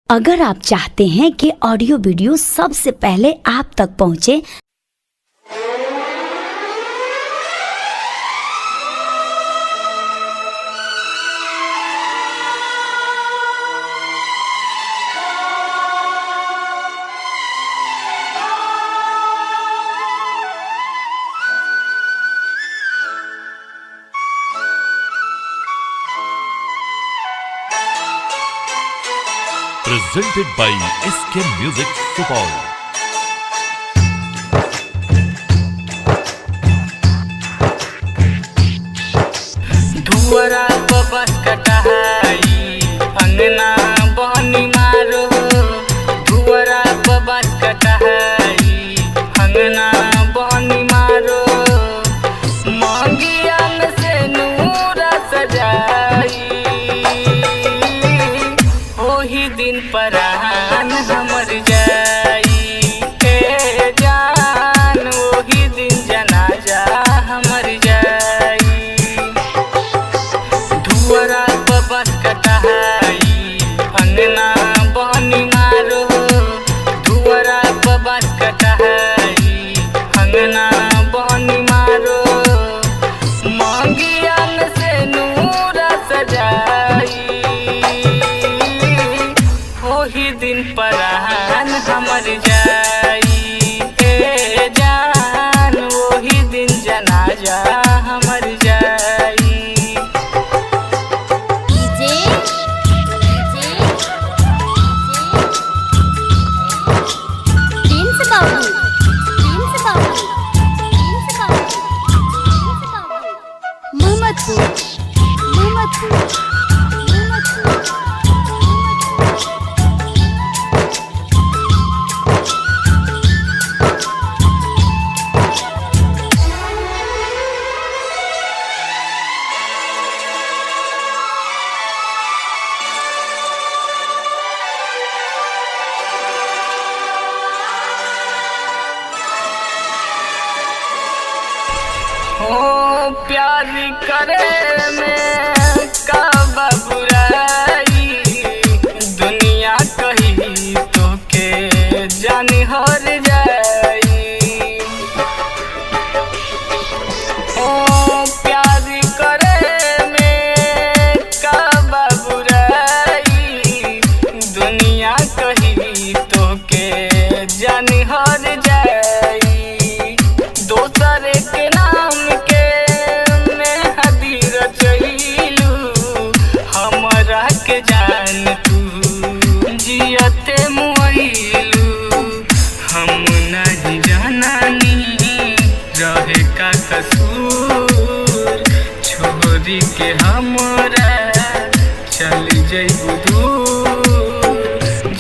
अगर आप चाहते हैं कि ऑडियो वीडियो सबसे पहले आप तक पहुंचे, presented by SK Music Supal. धुअरा बस कटाई अंगना बहनी मारो, धुअरा बस कटाई अंगना बहनी मारो, मंगियान से नूरा सजाई, ओही दिन परान हमर जाई ए जान, ओही दिन जनाजा हमर जाई। धुअरा बस कटाई अंगना बहनी मारो, धुअरा बस कटाई अंगना बहनी मारो, मंगियान से नूरा सजाई, ओही दिन परान हमर जाई ए जान, ओही दिन जनाजा हमर जाई। ओ प्यार करे में का बुराई, दुनिया कही तो के जानी हर जाई। ओ प्यार करे में का बुराई, दुनिया कही तो के जानी हर जाई। दोसर के नाम के मेहदी रचैलू, हमरा के जान तू जियते मुइलू, हम नहीं जानानी रहे का कसूर, छोरी के हमरा चल जइबू दूर,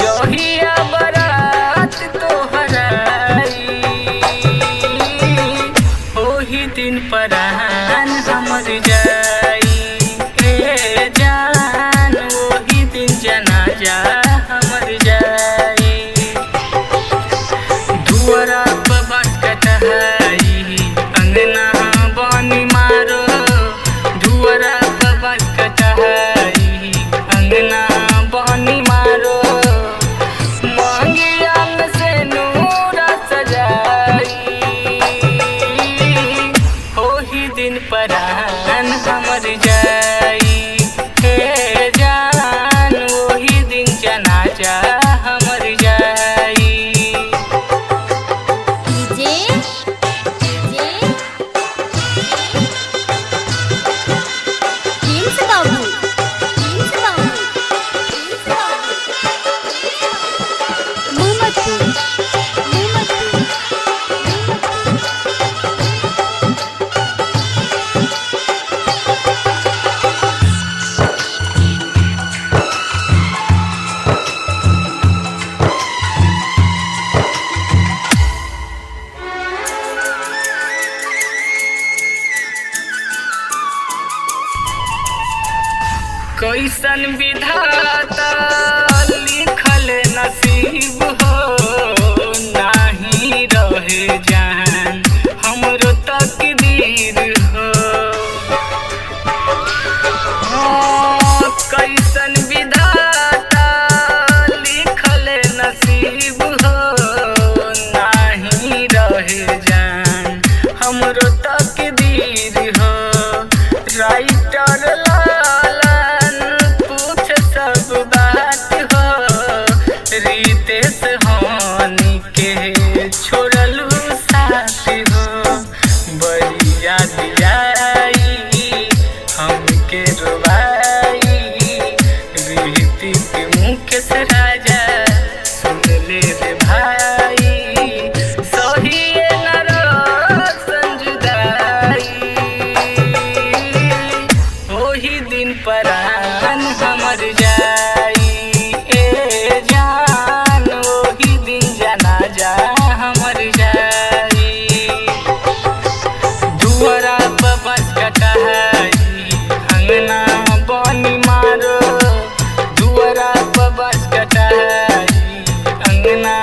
जहिया बरात तोहराई, ओही दिन परान हमर जाई ए जान, ओही दिन जनाजा हमर जाई। धुअरा बस कटाई अंगना बहनी मारो, धुअरा बस कटाई अंगना बहनी मारो, मंगियान से नूरा सजाई, ओही दिन परान हमर जाई ए जान, ओही दिन जनाजा हमर जाई। मुकेश राजा सुन ले रे भाई सोहिए नरो संजुदाई ओही दिन परान हमर जाई ए जान ओही दिन जनाजा हमर जाई दुआरा पर बस कटाई अंगना बनी मारो दुआरा पर बस कटाई अंगना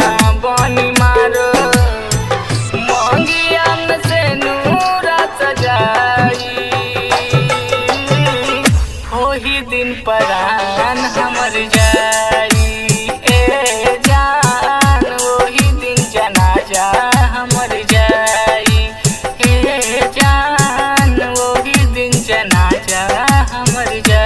बनी मारो मोंगिया में से नूरा सजाई ओही दिन परान हमर जाई ए जान ओही दिन जनाजा हमर जाई ए जान ओही दिन जनाजा हमर जाई।